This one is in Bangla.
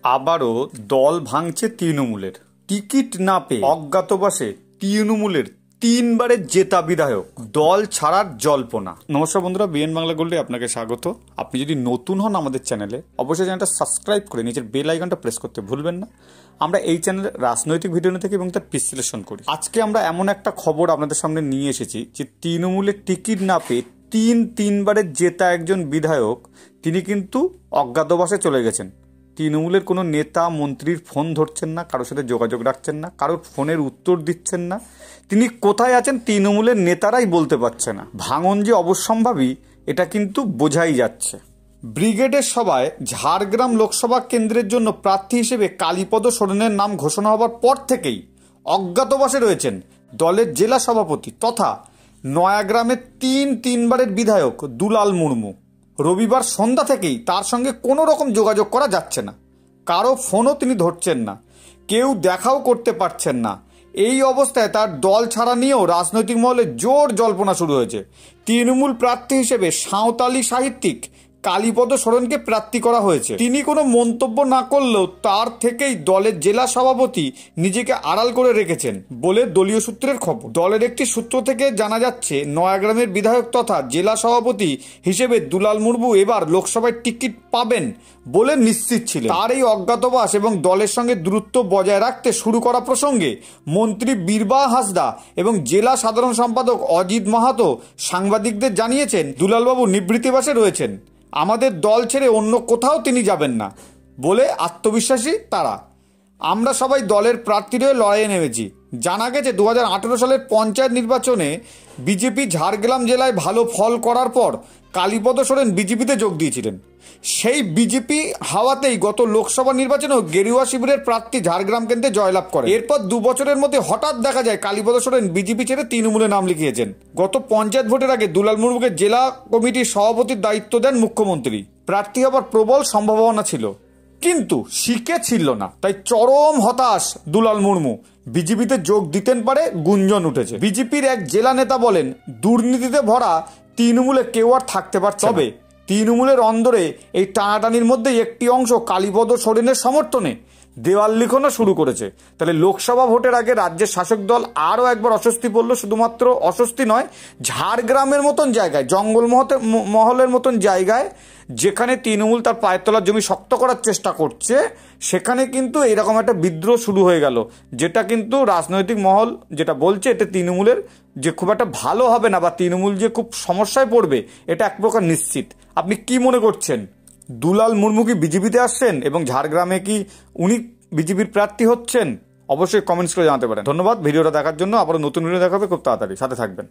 আবারও দল ভাঙছে তৃণমূলের। টিকিট না পেয়ে অজ্ঞাতবাসে তৃণমূলের 3 বারের জেতা বিধায়ক দল ছাড়ার জল্পনা। নমস্কার বন্ধুরা, বিএন বাংলা গোল্ডে আপনাকে স্বাগত। আপনি যদি নতুন হন আমাদের চ্যানেলে, অবশ্যই চ্যানেলটা সাবস্ক্রাইব করে নিচের বেল আইকনটা প্রেস করতে ভুলবেন না। আমরা এই চ্যানেলে রাজনৈতিক ভিডিও নিয়ে থাকি এবং তার বিশ্লেষণ করি। আজকে আমরা এমন একটা খবর আপনাদের সামনে নিয়ে এসেছি যে তৃণমূলের টিকিট না পেয়ে তিন বারের জেতা একজন বিধায়ক তিনি কিন্তু অজ্ঞাতবাসে চলে গেছেন। তৃণমূলের কোনো নেতা মন্ত্রীর ফোন ধরছেন না, কারোর সাথে যোগাযোগ রাখছেন না, কারোর ফোনের উত্তর দিচ্ছেন না। তিনি কোথায় আছেন তৃণমূলের নেতারাই বলতে পারছে না। ভাঙন যে অবশ্যম্ভাবী এটা কিন্তু বোঝাই যাচ্ছে। ব্রিগেডের সভায় ঝাড়গ্রাম লোকসভা কেন্দ্রের জন্য প্রার্থী হিসেবে কালীপদ সোরেনের নাম ঘোষণা হবার পর থেকেই অজ্ঞাতবাসে রয়েছেন দলের জেলা সভাপতি তথা নয়াগ্রামের তিন বারের বিধায়ক দুলাল মুর্মু। রবিবার সন্ধ্যা থেকেই তার সঙ্গে কোনো রকম যোগাযোগ করা যাচ্ছে না, কারো ফোনও তিনি ধরছেন না, কেউ দেখাও করতে পারছেন না। এই অবস্থায় তার দল ছাড়া নিয়েও রাজনৈতিক মহলে জোর জল্পনা শুরু হয়েছে। তৃণমূল প্রার্থী হিসেবে সাঁওতালি সাহিত্যিক কালীপদ সোরেনকে প্রার্থী করা হয়েছে। তিনি কোনো মন্তব্য না করলেও তার থেকেই দলের জেলা সভাপতি নিজেকে আড়াল করে রেখেছেন বলে দলীয় সূত্রের খবর। দলের একটি সূত্র থেকে জানা যাচ্ছে, নয়াগ্রামের বিধায়ক তথা জেলা সভাপতি হিসেবে দুলাল মুর্মু এবার লোকসভায় টিকিট পাবেন বলে নিশ্চিত ছিলেন। তার এই অজ্ঞাতবাস এবং দলের সঙ্গে দূরত্ব বজায় রাখতে শুরু করা প্রসঙ্গে মন্ত্রী বীরবাহা হাঁসদা এবং জেলা সাধারণ সম্পাদক অজিত মাহাতো সাংবাদিকদের জানিয়েছেন, দুলালবাবু নিবৃত্তিবাসে রয়েছেন, আমাদের দল ছেড়ে অন্য কোথাও তিনি যাবেন না বলে আত্মবিশ্বাসী তারা। আমরা সবাই দলের প্রার্থীর হয়ে লড়াইয়ে নেমেছি। জানা গেছে 2018 সালের পঞ্চায়েত নির্বাচনে বিজেপি ঝাড়গ্রাম জেলায় ভালো ফল করার পর কালীপদ সোরেন বিজেপিতে যোগ দিয়েছিলেন। সেই বিজেপি হাওয়াতেই গত লোকসভা নির্বাচনেও গেরুয়া শিবিরের প্রার্থী ঝাড়গ্রাম কেন্দ্রে জয়লাভ করে। এরপর 2 বছরের মধ্যে হঠাৎ দেখা যায় কালীপদ সোরেন বিজেপি ছেড়ে তৃণমূলে নাম লিখিয়েছেন। গত পঞ্চায়েত ভোটের আগে দুলাল মুর্মুকে জেলা কমিটির সভাপতির দায়িত্ব দেন মুখ্যমন্ত্রী। প্রার্থী হবার প্রবল সম্ভাবনা ছিল, কিন্তু শিখে ছিল না, তাই চরম হতাশ দুলাল মুর্মু। বিজেপিতে যোগ দিতেন পারে গুঞ্জন উঠেছে। বিজেপির এক জেলা নেতা বলেন, দুর্নীতিতে ভরা তৃণমূলে কেউ আর থাকতে পারছে। তবে তৃণমূলের অন্দরে এই টানাটানির মধ্যেই একটি অংশ কালীপদ সোরেনের সমর্থনে দেওয়াল লিখনও শুরু করেছে। তাহলে লোকসভা ভোটের আগে রাজ্যের শাসক দল আরও একবার অস্বস্তি পড়ল। শুধুমাত্র অস্বস্তি নয়, ঝাড়গ্রামের মতন জায়গায়, জঙ্গল মহলের মতন জায়গায় যেখানে তৃণমূল তার পায়ের তলার জমি শক্ত করার চেষ্টা করছে, সেখানে কিন্তু এরকম একটা বিদ্রোহ শুরু হয়ে গেল, যেটা কিন্তু রাজনৈতিক মহল যেটা বলছে এটা তৃণমূলের যে খুব একটা ভালো হবে না বা তৃণমূল যে খুব সমস্যায় পড়বে এটা এক প্রকার নিশ্চিত। আপনি কি মনে করছেন, দুলাল মুর্মু কি বিজেপিতে আসছেন এবং ঝাড়গ্রামে কি উনি বিজেপির প্রার্থী হচ্ছেন? অবশ্যই কমেন্টস করে জানাতে পারেন। ধন্যবাদ ভিডিওটা দেখার জন্য। আবারও নতুন ভিডিও দেখাবে খুব তাড়াতাড়ি, সাথে থাকবেন।